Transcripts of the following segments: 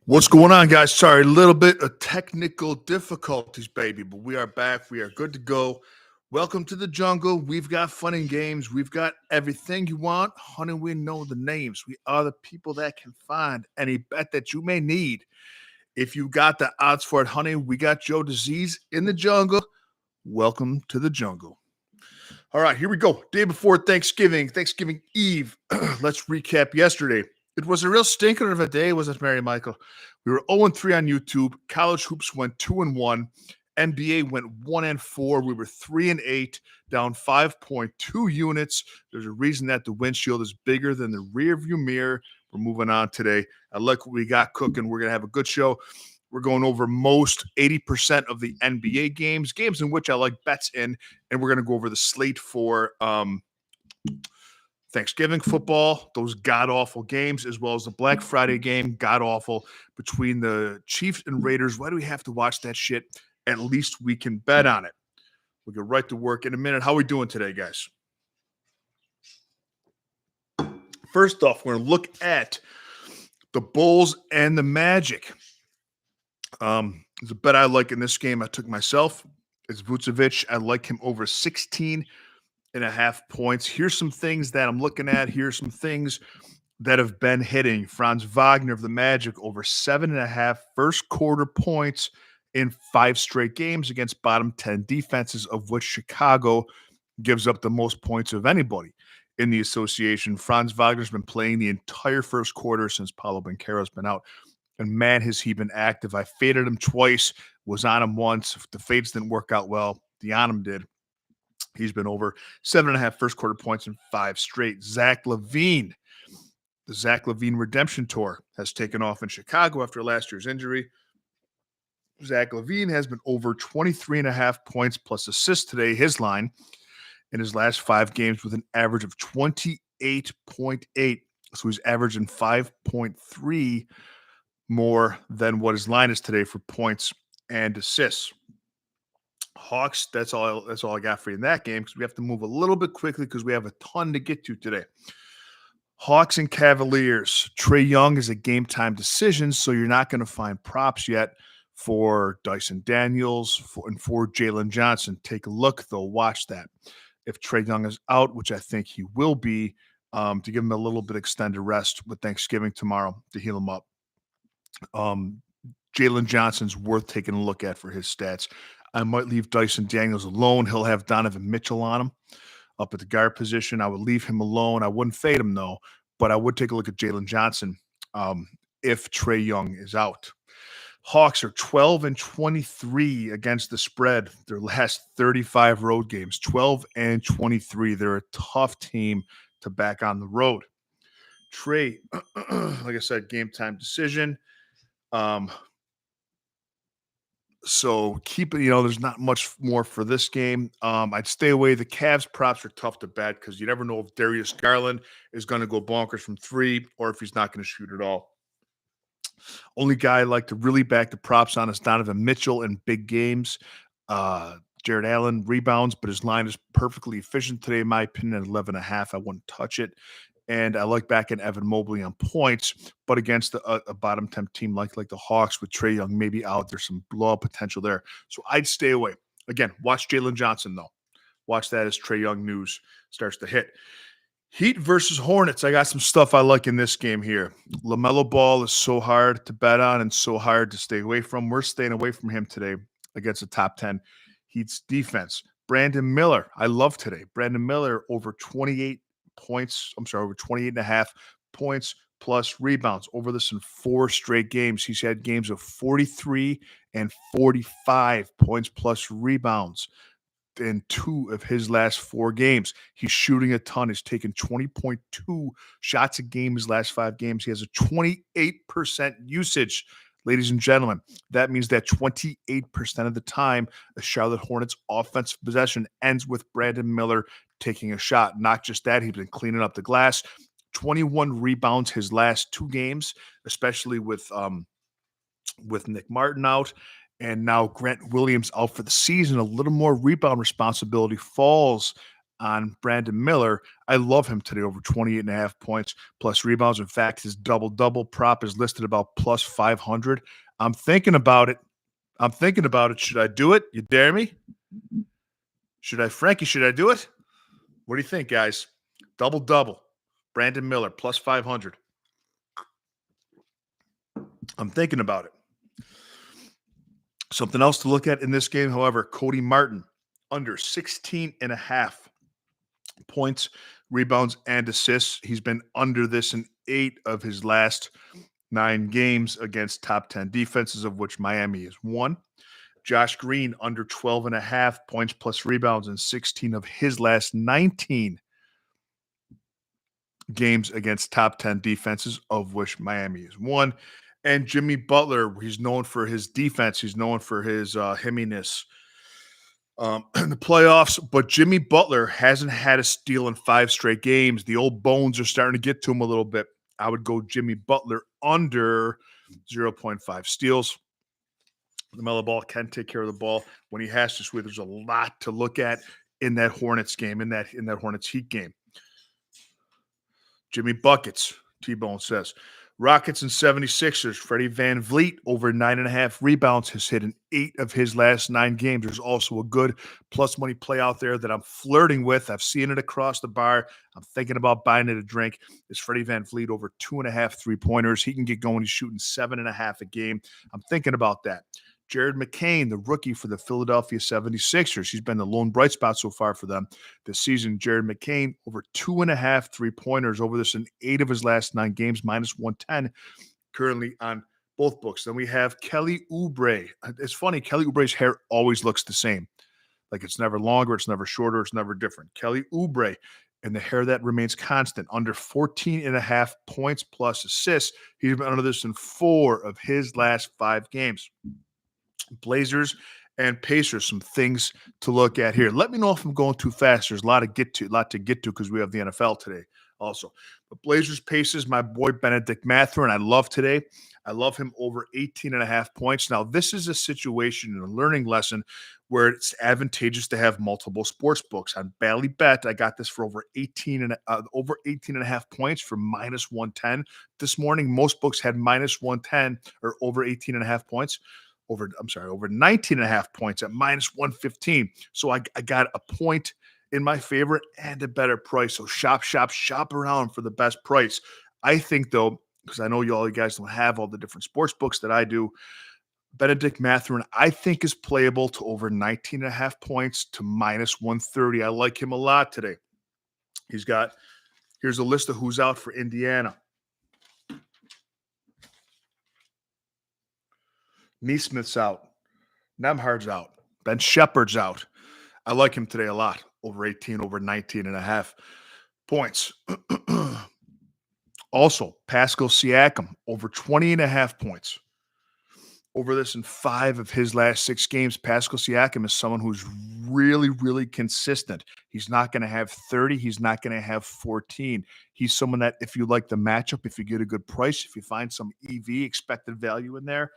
What's going on, guys? Sorry, a little bit of technical difficulties, baby, but we are back. We are good to go. Welcome to the jungle. We've got fun and games. We've got everything you want. Honey, we know the names. We are the people that can find any bet that you may need. If you got the odds for it, honey, we got Joe Disease in the jungle. Welcome to the jungle. All right, here we go. Day before Thanksgiving Eve. Let's recap yesterday. It was a real stinker of a day, was it, Mary Michael? We were 0-3 on YouTube. College hoops went 2-1. NBA went 1-4. We were 3-8, down 5.2 units. There's a reason that the windshield is bigger than the rear view mirror. We're moving on today. I like what we got cooking. We're gonna have a good show. We're going over most 80% of the NBA games in which I like bets in, and we're going to go over the slate for Thanksgiving football, those god-awful games, as well as the Black Friday game, god-awful, between the Chiefs and Raiders. Why do we have to watch that shit? At least we can bet on it. We'll get right to work in a minute. How are we doing today, guys? First off, we're going to look at the Bulls and the Magic. There's a bet I like in this game. I took myself. It's Vucevic. I like him over 16.5 points. Here's some things that I'm looking at. Here's some things that have been hitting. Franz Wagner of the Magic over 7.5 first quarter points in 5 straight games against bottom 10 defenses, of which Chicago gives up the most points of anybody in the association. Franz Wagner's been playing the entire first quarter since Paolo Banchero's been out. And man, has he been active. I faded him twice, was on him once. The fades didn't work out well. The on him did. He's been over 7.5 first quarter points in 5 straight. Zach LaVine, the Zach LaVine redemption tour has taken off in Chicago after last year's injury. Zach LaVine has been over 23.5 points plus assists today, his line, in his last 5 games with an average of 28.8. So he's averaging 5.3 more than what his line is today for points and assists. Hawks, that's all I got for you in that game, because we have to move a little bit quickly because we have a ton to get to today. Hawks and Cavaliers. Trae Young is a game time decision, so you're not going to find props yet for Dyson Daniels and for Jalen Johnson. Take a look, though. Watch that. If Trae Young is out, which I think he will be, to give him a little bit extended rest with Thanksgiving tomorrow to heal him up. Jalen Johnson's worth taking a look at for his stats. I might leave Dyson Daniels alone. He'll have Donovan Mitchell on him up at the guard position. I would leave him alone. I wouldn't fade him, though, but I would take a look at Jalen Johnson if Trae Young is out. Hawks are 12-23 against the spread. Their last 35 road games, 12-23. They're a tough team to back on the road. Trae, like I said, game time decision. So keep it, there's not much more for this game. I'd stay away. The Cavs props are tough to bet because you never know if Darius Garland is going to go bonkers from 3 or if he's not going to shoot at all. Only guy I like to really back the props on is Donovan Mitchell in big games. Jared Allen rebounds, but his line is perfectly efficient today, in my opinion, at 11.5. I wouldn't touch it. And I like backing Evan Mobley on points, but against a bottom 10 team like the Hawks with Trae Young maybe out, there's some blowout potential there. So I'd stay away. Again, watch Jalen Johnson, though. Watch that as Trae Young news starts to hit. Heat versus Hornets. I got some stuff I like in this game here. LaMelo Ball is so hard to bet on and so hard to stay away from. We're staying away from him today against the top 10 Heat's defense. Brandon Miller, I love today. Brandon Miller over 28 points. Over 28.5 points plus rebounds over this in 4 straight games. He's had games of 43 and 45 points plus rebounds in 2 of his last 4 games. He's shooting a ton. He's taken 20.2 shots a game his last 5 games. He has a 28% usage. Ladies and gentlemen, that means that 28% of the time, the Charlotte Hornets offensive possession ends with Brandon Miller taking a shot. Not just that, he's been cleaning up the glass. 21 rebounds his last 2 games, especially with Nick Martin out. And now Grant Williams out for the season. A little more rebound responsibility falls on Brandon Miller. I love him today over 28.5 points plus rebounds. In fact, his double-double prop is listed about plus 500. I'm thinking about it. Should I do it? You dare me? Frankie, should I do it? What do you think, guys? Double-double. Brandon Miller plus 500. I'm thinking about it. Something else to look at in this game, however, Cody Martin under 16.5 points, rebounds, and assists. He's been under this in 8 of his last 9 games against top 10 defenses, of which Miami is 1. Josh Green under 12.5 points plus rebounds in 16 of his last 19 games against top 10 defenses, of which Miami is 1. And Jimmy Butler, he's known for his defense. He's known for his himminess in the playoffs. But Jimmy Butler hasn't had a steal in 5 straight games. The old bones are starting to get to him a little bit. I would go Jimmy Butler under 0.5 steals. LaMelo Ball can take care of the ball when he has to. There's a lot to look at in that Hornets game, in that Hornets Heat game. Jimmy Buckets, T-Bone says. Rockets and 76ers, Freddie VanVleet over 9.5 rebounds, has hit in 8 of his last 9 games. There's also a good plus money play out there that I'm flirting with. I've seen it across the bar. I'm thinking about buying it a drink. It's Freddie VanVleet over 2.5 3-pointers. He can get going. He's shooting 7.5 a game. I'm thinking about that. Jared McCain, the rookie for the Philadelphia 76ers. He's been the lone bright spot so far for them this season. Jared McCain, over 2.5 3-pointers over this in 8 of his last 9 games, minus 110, currently on both books. Then we have Kelly Oubre. It's funny, Kelly Oubre's hair always looks the same. Like it's never longer, it's never shorter, it's never different. Kelly Oubre, and the hair that remains constant, under 14.5 points plus assists. He's been under this in 4 of his last 5 games. Blazers and Pacers, some things to look at here. Let me know if I'm going too fast. There's a lot to get to because we have the NFL today also. But Blazers, Pacers, my boy Benedict Mathurin, I love today. I love him over 18.5 points. Now, this is a situation and a learning lesson where it's advantageous to have multiple sports books. On Bally Bet, I got this for over 18.5 points for minus 110 this morning. Most books had minus 110 or over 18.5 points. Over 19.5 points at minus 115. So I got a point in my favor and a better price. So shop around for the best price. I think, though, because I know you guys don't have all the different sports books that I do, Benedict Mathurin, I think, is playable to over 19.5 points to minus 130. I like him a lot today. Here's a list of who's out for Indiana. Neesmith's out. Nembhard's out. Ben Shepherd's out. I like him today a lot. Over 18, over 19.5 points. Also, Pascal Siakam, over 20.5 points. Over this in 5 of his last 6 games. Pascal Siakam is someone who's really, really consistent. He's not going to have 30. He's not going to have 14. He's someone that if you like the matchup, if you get a good price, if you find some EV, expected value in there,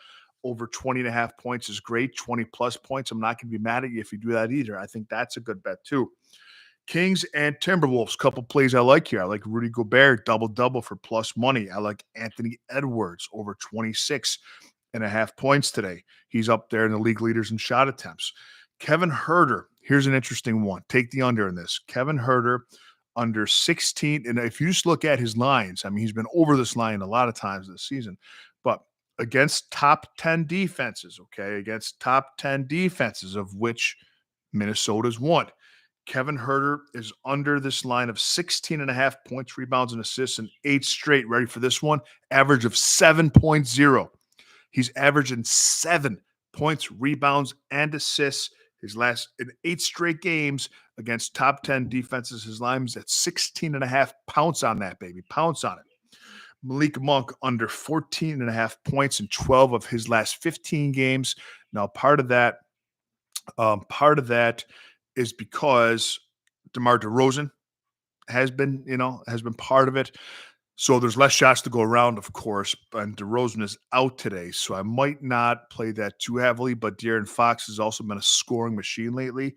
over 20.5 points is great. 20-plus points, I'm not going to be mad at you if you do that either. I think that's a good bet too. Kings and Timberwolves, couple plays I like here. I like Rudy Gobert, double-double for plus money. I like Anthony Edwards, over 26.5 points today. He's up there in the league leaders in shot attempts. Kevin Huerter, here's an interesting one. Take the under in this. Kevin Huerter, under 16. And if you just look at his lines, I mean, he's been over this line a lot of times this season. But against top 10 defenses, against top 10 defenses, of which Minnesota's one, Kevin Huerter is under this line of 16.5 points, rebounds, and assists in 8 straight. Ready for this one? Average of 7.0. He's averaging 7 points, rebounds, and assists his last in 8 straight games against top 10 defenses. His line's at 16.5. Pounce on that, baby. Pounce on it. Malik Monk under 14.5 points in 12 of his last 15 games. Now, part of that is because DeMar DeRozan has been part of it. So there's less shots to go around, of course, and DeRozan is out today. So I might not play that too heavily, but De'Aaron Fox has also been a scoring machine lately.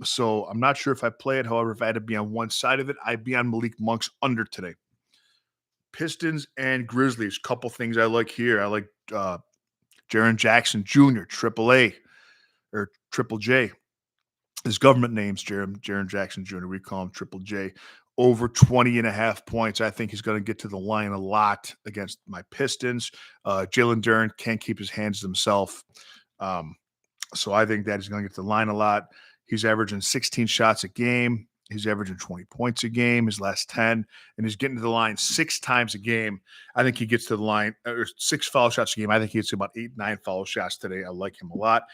So I'm not sure if I play it. However, if I had to be on one side of it, I'd be on Malik Monk's under today. Pistons and Grizzlies. Couple things I like here. I like Jaren Jackson Jr., Triple A or Triple J. His government name's Jaren Jackson Jr. We call him Triple J. Over 20.5 points. I think he's going to get to the line a lot against my Pistons. Jalen Duren can't keep his hands to himself. So I think that he's going to get to the line a lot. He's averaging 16 shots a game. He's averaging 20 points a game, his last 10, and he's getting to the line 6 times a game. I think he gets to the line, or 6 foul shots a game. I think he gets about 8, 9 foul shots today. I like him a lot.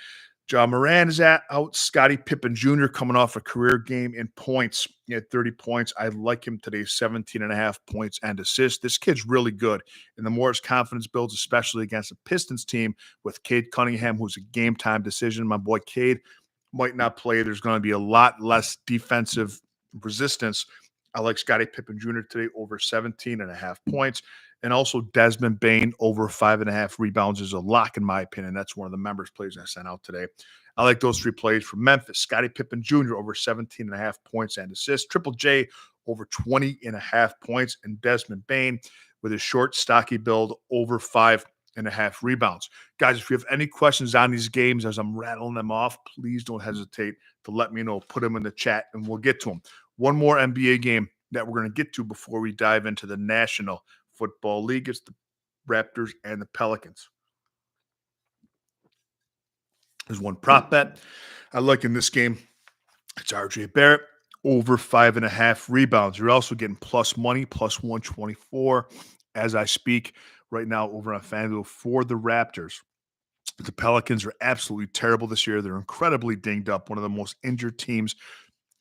John Moran is out. Scottie Pippen Jr. coming off a career game in points. He had 30 points. I like him today, 17.5 points and assists. This kid's really good. And the more his confidence builds, especially against a Pistons team with Cade Cunningham, who's a game-time decision. My boy Cade might not play. There's going to be a lot less defensive resistance. I like Scottie Pippen Jr. today over 17.5 points. And also Desmond Bane over 5.5 rebounds is a lock in my opinion. That's one of the members plays I sent out today. I like those 3 plays from Memphis. Scottie Pippen Jr. over 17.5 points and assists. Triple J over 20.5 points. And Desmond Bane with his short, stocky build over 5.5 rebounds. Guys, if you have any questions on these games as I'm rattling them off, please don't hesitate to let me know. Put them in the chat and we'll get to them. One more NBA game that we're going to get to before we dive into the National Football League. It's the Raptors and the Pelicans. There's one prop bet I like in this game. It's RJ Barrett over 5.5 rebounds. You're also getting plus money, plus 124 as I speak right now over on FanDuel for the Raptors. The Pelicans are absolutely terrible this year. They're incredibly dinged up, one of the most injured teams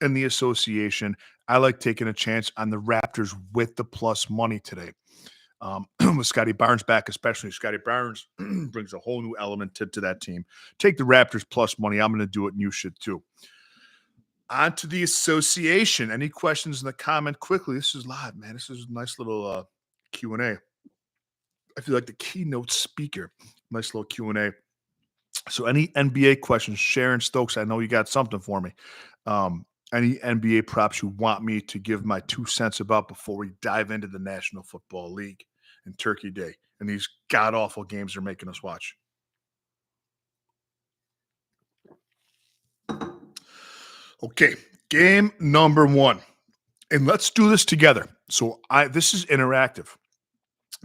in the association. I like taking a chance on the Raptors with the plus money today. With Scotty Barnes back, especially Scotty Barnes brings a whole new element to that team. Take the Raptors plus money. I'm going to do it, and you should too. On to the association. Any questions in the comment quickly? This is live, man. This is a nice little Q&A. I feel like the keynote speaker. Nice little Q&A. So any NBA questions, Sharon Stokes, I know you got something for me. Any NBA props you want me to give my 2 cents about before we dive into the National Football League and Turkey Day and these god-awful games they're making us watch? Okay, game number 1. And let's do this together. So this is interactive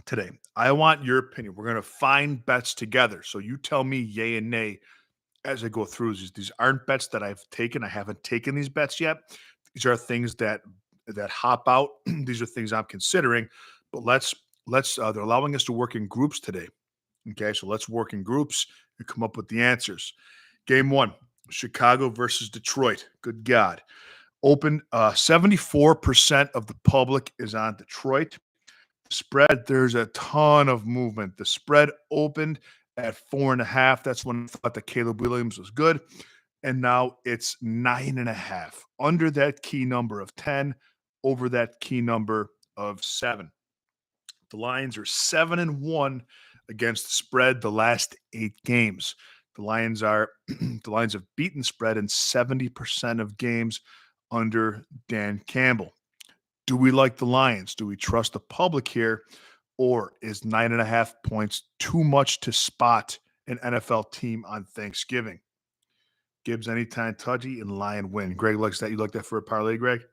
today. I want your opinion. We're going to find bets together. So you tell me yay and nay as I go through. These aren't bets that I've taken. I haven't taken these bets yet. These are things that hop out. These are things I'm considering. But let's they're allowing us to work in groups today. Okay, so let's work in groups and come up with the answers. Game 1, Chicago versus Detroit. Good God. Open 74% of the public is on Detroit. Spread, there's a ton of movement. The spread opened at 4.5. That's when I thought that Caleb Williams was good. And now it's 9.5. Under that key number of 10, over that key number of 7. The Lions are 7-1 against the spread the last 8 games. The Lions have beaten spread in 70% of games under Dan Campbell. Do we like the Lions? Do we trust the public here? Or is 9.5 points too much to spot an NFL team on Thanksgiving? Gibbs anytime touchy and Lion win. Greg likes that. You like that for a parlay, Greg?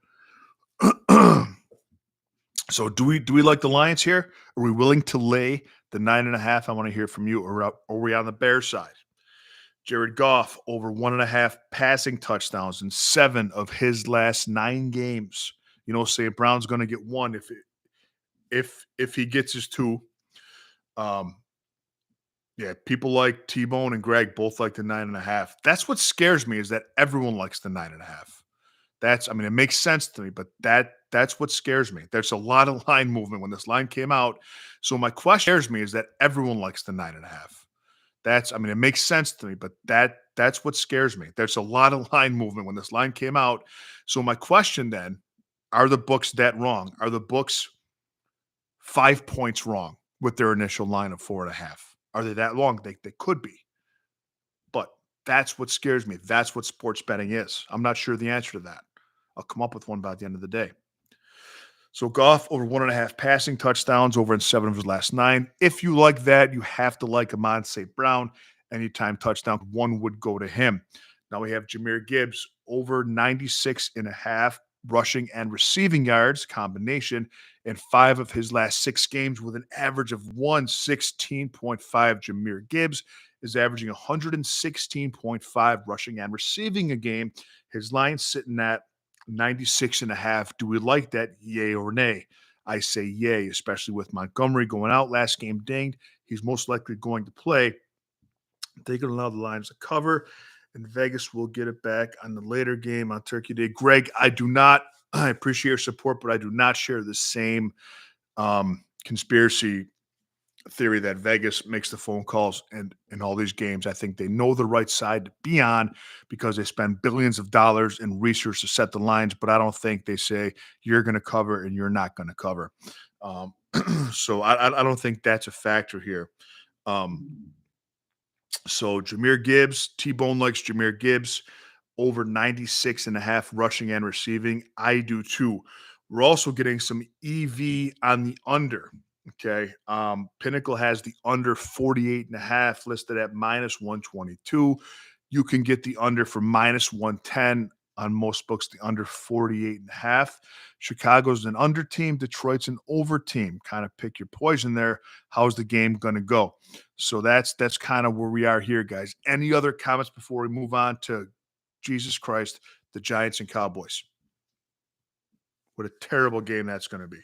So do we like the Lions here? Are we willing to lay the 9.5? I want to hear from you. Or are we on the Bears side? Jared Goff over 1.5 passing touchdowns in 7 of his last 9 games. You know, St. Brown's going to get 1 if he gets his 2. Yeah, people like T-Bone and Greg both like the 9.5. That's what scares me, is that everyone likes the 9.5. It makes sense to me, but that's what scares me. There's a lot of line movement when this line came out. So my question scares me is that everyone likes the 9.5. It makes sense to me, but that's what scares me. There's a lot of line movement when this line came out. So my question then, are the books that wrong? Are the books 5 points wrong with their initial line of 4.5? Are they that long? They could be. But That's what scares me. That's what sports betting is. I'm not sure the answer to that. I'll come up with one by the end of the day. So Goff over 1.5 passing touchdowns over in 7 of his last 9. If you like that, you have to like Amon St. Brown. Anytime touchdown, one would go to him. Now we have Jahmyr Gibbs over 96.5 rushing and receiving yards combination in 5 of his last 6 games with an average of 116.5. Jahmyr Gibbs is averaging 116.5 rushing and receiving a game. His line's sitting at 96.5. Do we like that? Yay or nay? I say yay, especially with Montgomery going out last game dinged. He's most likely going to play. They can allow the Lions to cover, and Vegas will get it back on the later game on Turkey Day. Greg, I appreciate your support, but I do not share the same conspiracy theory that Vegas makes the phone calls and in all these games. I think they know the right side to be on because they spend billions of dollars in research to set the lines, but I don't think they say you're going to cover and you're not going to cover. So I don't think that's a factor here. So Jahmyr Gibbs, T-Bone likes Jahmyr Gibbs over 96.5 rushing and receiving. I do too. We're also getting some EV on the under. Okay. Pinnacle has the under 48.5 listed at -122. You can get the under for -110 on most books, the under 48.5. Chicago's an under team. Detroit's an over team. Kind of pick your poison there. How's the game going to go? So that's kind of where we are here, guys. Any other comments before we move on to Jesus Christ, the Giants and Cowboys? What a terrible game that's going to be.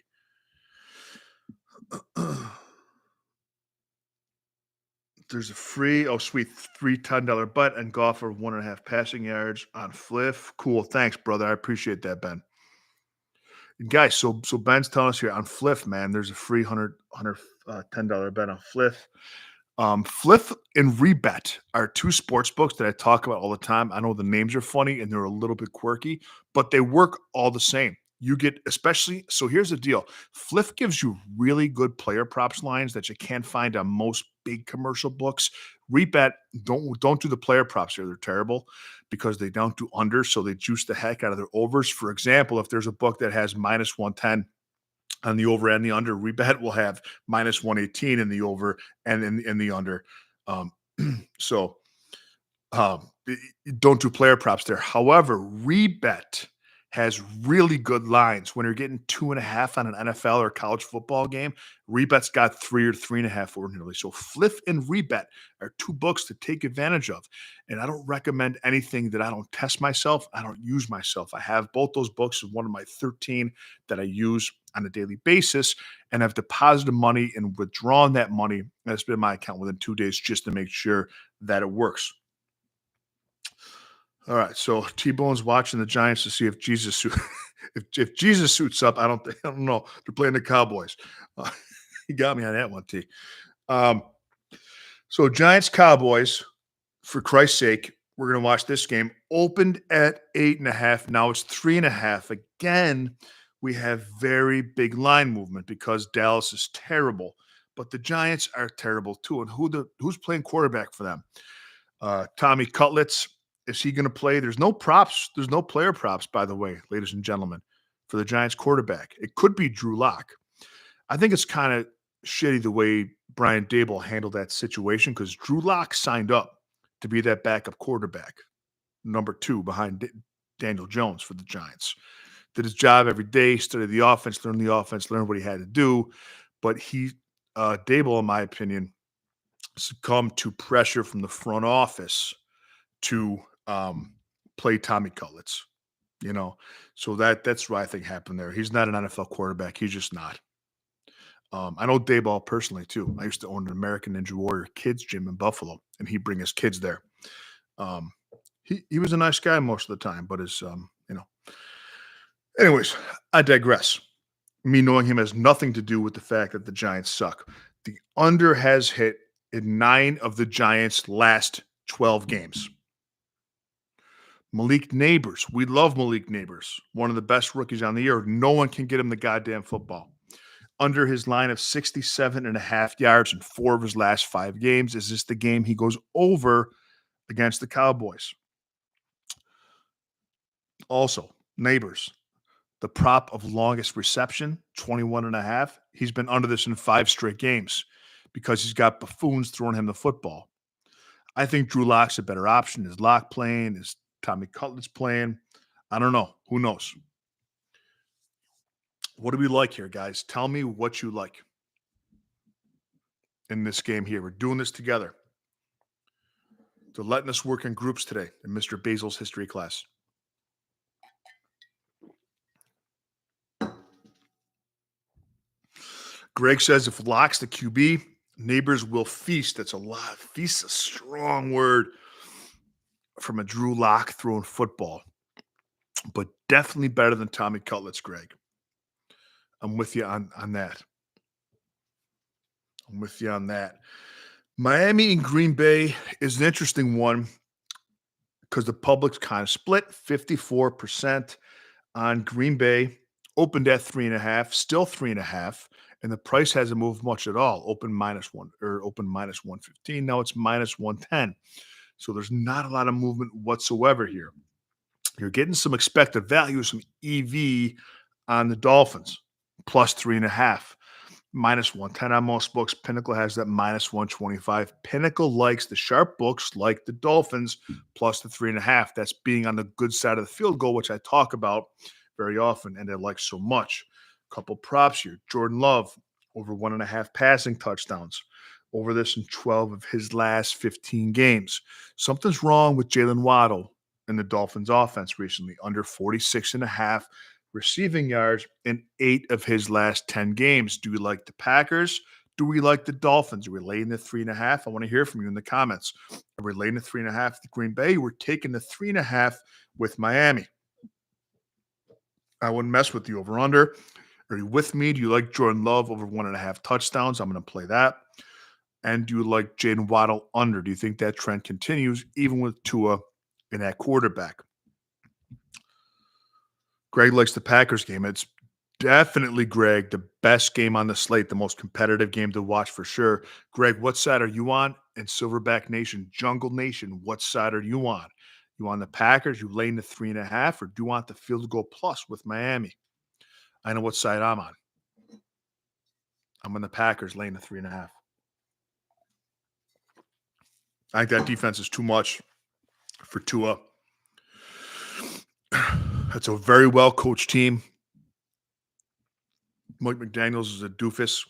There's a free $10 bet and Goff for 1.5 passing yards on Fliff. Cool. Thanks, brother. I appreciate that, Ben. And guys, so Ben's telling us here on Fliff, man, there's a free $10 bet on Fliff. Fliff and Rebet are 2 sports books that I talk about all the time. I know the names are funny and they're a little bit quirky, but they work all the same. You get so here's the deal. Fliff gives you really good player props lines that you can't find on most big commercial books. Rebet don't do the player props here. They're terrible because they don't do under, so they juice the heck out of their overs. For example, if there's a book that has -110 on the over and the under, Rebet will have -118 in the over and in the under. Don't do player props there. However, Rebet has really good lines. When you're getting 2.5 on an NFL or college football game, Rebet's got 3 or 3.5 ordinarily. So Fliff and Rebet are 2 books to take advantage of. And I don't recommend anything that I don't test myself. I don't use myself. I have both those books as one of my 13 that I use on a daily basis, and I've deposited money and withdrawn that money that's been in my account within 2 days just to make sure that it works. All right, so T-Bone's watching the Giants to see if Jesus if Jesus suits up. I don't know. They're playing the Cowboys. You got me on that one, T. So Giants Cowboys, for Christ's sake, we're going to watch this game. Opened at 8.5. Now it's 3.5. Again, we have very big line movement because Dallas is terrible, but the Giants are terrible too. And who's playing quarterback for them? Tommy Cutlets. Is he going to play? There's no props. There's no player props, by the way, ladies and gentlemen, for the Giants quarterback. It could be Drew Lock. I think it's kind of shitty the way Brian Daboll handled that situation because Drew Lock signed up to be that backup quarterback, number 2 behind Daniel Jones for the Giants. Did his job every day, studied the offense, learned what he had to do. But Daboll, in my opinion, succumbed to pressure from the front office to play Tommy Cutlets, so that's what I think happened there. He's not an NFL quarterback. He's just not. I know Daboll personally too. I used to own an American Ninja Warrior kids gym in Buffalo, and he'd bring his kids there. He was a nice guy most of the time, but anyways, I digress. Me knowing him has nothing to do with the fact that the Giants suck. The under has hit in 9 of the Giants' last 12 games. Malik Neighbors. We love Malik Neighbors. One of the best rookies on the year. No one can get him the goddamn football. Under his line of 67.5 yards in 4 of his last 5 games. Is this the game he goes over against the Cowboys. Also, Neighbors, the prop of longest reception, 21.5. He's been under this in 5 straight games because he's got buffoons throwing him the football. I think Drew Lock's a better option. Is Lock playing? Is Tommy Cutlets playing? I don't know. Who knows? What do we like here, guys? Tell me what you like in this game here. We're doing this together. They're letting us work in groups today in Mr. Basil's history class. Greg says if Lock's the QB, Neighbors will feast. That's a lot. Feast a strong word from a Drew Lock throwing football, but definitely better than Tommy Cutlets, Greg. I'm with you on that. I'm with you on that. Miami and Green Bay is an interesting one because the public's kind of split. 54% on Green Bay, opened at 3.5, still 3.5, and the price hasn't moved much at all. Open -1 or open -115. Now it's -110. So there's not a lot of movement whatsoever here. You're getting some expected value, some EV on the Dolphins, plus 3.5. -110 on most books. Pinnacle has that -125. Pinnacle likes the sharp books, like the Dolphins, plus the 3.5. That's being on the good side of the field goal, which I talk about very often, and I like so much. Couple props here. Jordan Love, over 1.5 passing touchdowns. Over this in 12 of his last 15 games. Something's wrong with Jalen Waddle in the Dolphins offense recently. Under 46.5 receiving yards in 8 of his last 10 games. Do we like the Packers? Do we like the Dolphins? Are we laying the 3.5? I want to hear from you in the comments. Are we laying the 3.5 to Green Bay? We're taking the 3.5 with Miami. I wouldn't mess with the over-under. Are you with me? Do you like Jordan Love over 1.5 touchdowns? I'm going to play that. And do you like Jalen Waddle under? Do you think that trend continues even with Tua in that quarterback? Greg likes the Packers game. It's definitely, Greg, the best game on the slate, the most competitive game to watch for sure. Greg, what side are you on? And Silverback Nation, Jungle Nation, what side are you on? You on the Packers? You laying the 3.5, or do you want the field goal plus with Miami? I know what side I'm on. I'm on the Packers laying the 3.5. I think that defense is too much for Tua. That's a very well-coached team. Mike McDaniels is a doofus.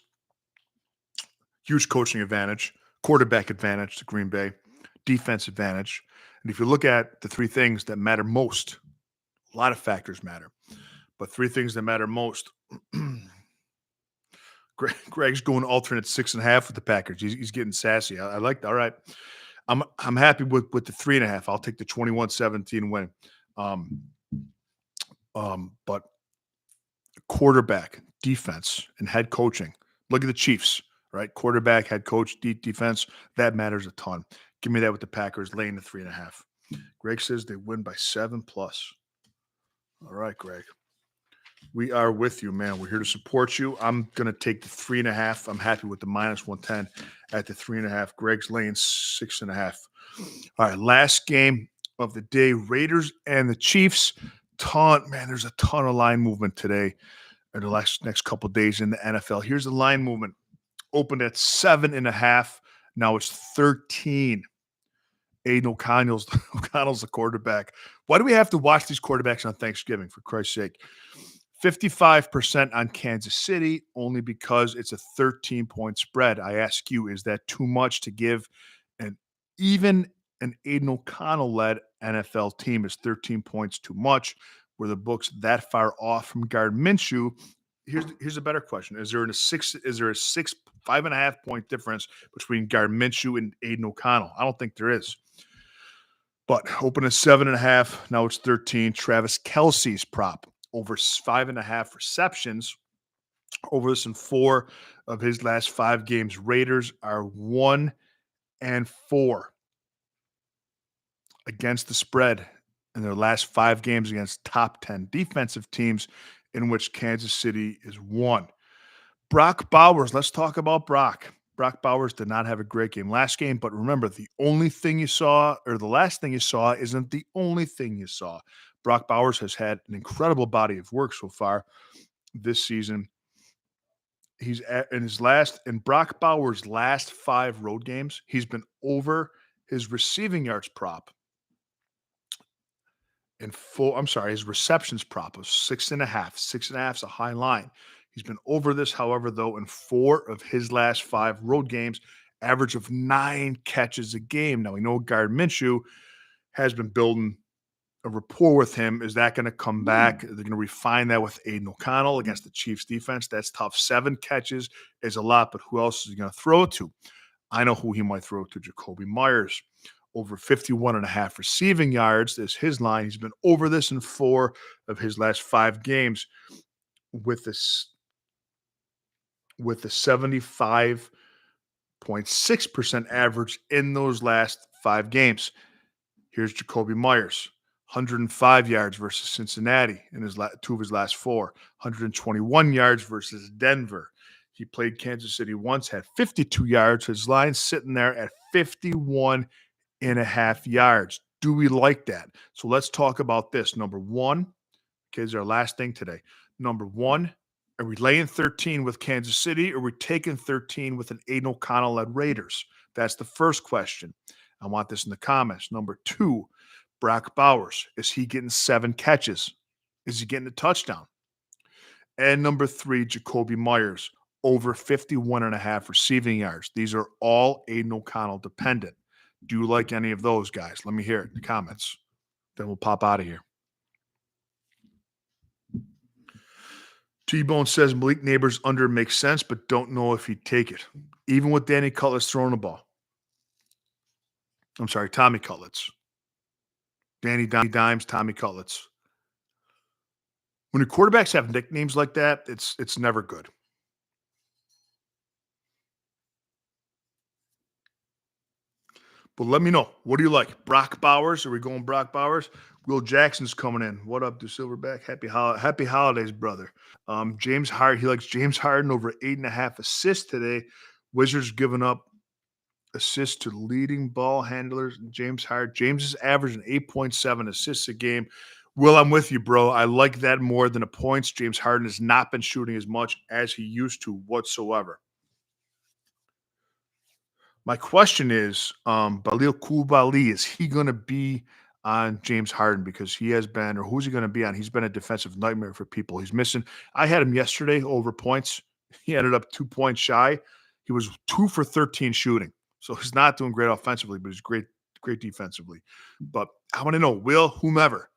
Huge coaching advantage, quarterback advantage to Green Bay, defense advantage. And if you look at the 3 things that matter most, a lot of factors matter, but 3 things that matter most. Greg's going alternate 6.5 with the Packers. He's getting sassy. I like that. All right. I'm happy with the 3.5. I'll take the 21-17 win. But quarterback, defense, and head coaching. Look at the Chiefs, right? Quarterback, head coach, defense. That matters a ton. Give me that with the Packers laying the 3.5. Greg says they win by 7+. All right, Greg. We are with you, man. We're here to support you. I'm going to take the 3.5. I'm happy with the -110 at the 3.5. Greg's laying 6.5. All right, last game of the day, Raiders and the Chiefs. There's a ton of line movement today in the next couple of days in the NFL. Here's the line movement. Opened at 7.5. Now it's 13. Aiden O'Connell's the quarterback. Why do we have to watch these quarterbacks on Thanksgiving, for Christ's sake? 55% on Kansas City, only because it's a 13-point spread. I ask you, is that too much to give? And even an Aiden O'Connell-led NFL team is 13 points too much. Were the books that far off from Gardner Minshew? Here's a better question: Is there a 5.5 point difference between Gardner Minshew and Aiden O'Connell? I don't think there is. But open at 7.5. Now it's 13. Travis Kelce's prop over 5.5 receptions. Over this in 4 of his last 5 games. Raiders are 1-4 against the spread in their last 5 games against top 10 defensive teams, in which Kansas City is 1. Brock Bowers. Let's talk about Brock. Brock Bowers did not have a great game last game, but remember, the only thing you saw, or the last thing you saw, isn't the only thing you saw. Brock Bowers has had an incredible body of work so far this season. He's in Brock Bowers' last 5 road games, he's been over his receiving yards prop his receptions prop of 6.5. 6.5 is a high line. He's been over this, however, though, in 4 of his last 5 road games, average of 9 catches a game. Now, we know Gardner Minshew has been building a rapport with him. Is that going to come back? They're going to refine that with Aiden O'Connell against the Chiefs defense. That's tough. 7 catches is a lot, but who else is he going to throw it to? I know who he might throw to. Jakobi Meyers. Over 51.5 receiving yards is his line. He's been over this in 4 of his last 5 games with the 75.6% average in those last 5 games. Here's Jakobi Meyers. 105 yards versus Cincinnati in 2 of his last 4. 121 yards versus Denver. He played Kansas City once, had 52 yards. His line's sitting there at 51.5 yards. Do we like that? So let's talk about this. Number one, is our last thing today. Number one, are we laying 13 with Kansas City, or are we taking 13 with an Aiden O'Connell-led Raiders? That's the first question. I want this in the comments. Number 2, Brock Bowers. Is he getting 7 catches? Is he getting a touchdown? And number 3, Jakobi Meyers. Over 51.5 receiving yards. These are all Aiden O'Connell dependent. Do you like any of those guys? Let me hear it in the comments. Then we'll pop out of here. T-Bone says Malik Neighbors under makes sense, but don't know if he'd take it. Even with Danny Cutlets throwing the ball. I'm sorry, Tommy Cutlets. Danny Dimes, Tommy Cutlets. When your quarterbacks have nicknames like that, it's never good. But let me know. What do you like? Brock Bowers? Are we going Brock Bowers? Will Jackson's coming in. What up, Du Silverback? Happy holidays, brother. James Harden. He likes James Harden over 8.5 assists today. Wizards giving up assists to leading ball handlers. James Harden. James is averaging 8.7 assists a game. Will, I'm with you, bro. I like that more than the points. James Harden has not been shooting as much as he used to whatsoever. My question is, Balil Coulibaly, is he going to be on James Harden? Because he has been, or who's he going to be on? He's been a defensive nightmare for people. He's missing. I had him yesterday over points. He ended up 2 points shy. He was 2 for 13 shooting. So he's not doing great offensively, but he's great defensively. But I want to know, Will, whomever,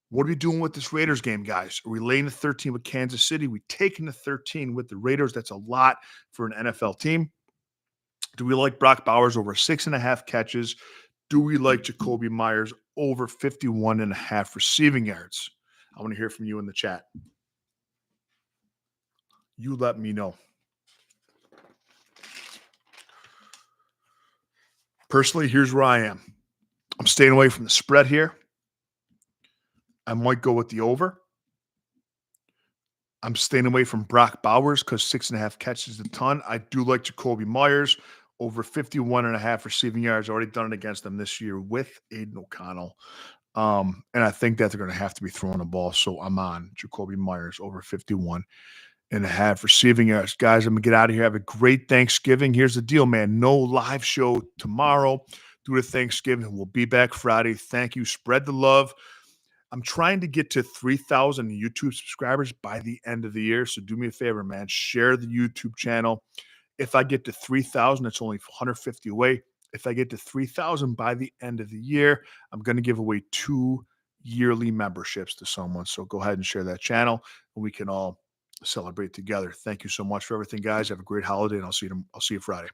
what are we doing with this Raiders game, guys? Are we laying the 13 with Kansas City? Are we taking the 13 with the Raiders? That's a lot for an NFL team. Do we like Brock Bowers over 6.5 catches? Do we like Jakobi Meyers over 51.5 receiving yards? I want to hear from you in the chat. You let me know. Personally, here's where I am. I'm staying away from the spread here. I might go with the over. I'm staying away from Brock Bowers because 6.5 catches is a ton. I do like Jakobi Meyers over 51.5 receiving yards. Already done it against them this year with Aiden O'Connell. And I think that they're going to have to be throwing the ball. So I'm on Jakobi Meyers over 51.5 receiving yards. Guys, I'm going to get out of here. Have a great Thanksgiving. Here's the deal, man. No live show tomorrow due to Thanksgiving. We'll be back Friday. Thank you. Spread the love. I'm trying to get to 3,000 YouTube subscribers by the end of the year. So do me a favor, man. Share the YouTube channel. If I get to 3,000, it's only 150 away. If I get to 3,000 by the end of the year, I'm going to give away 2 yearly memberships to someone. So go ahead and share that channel, and we can all celebrate together. Thank you so much for everything, guys. Have a great holiday, and I'll see you Friday.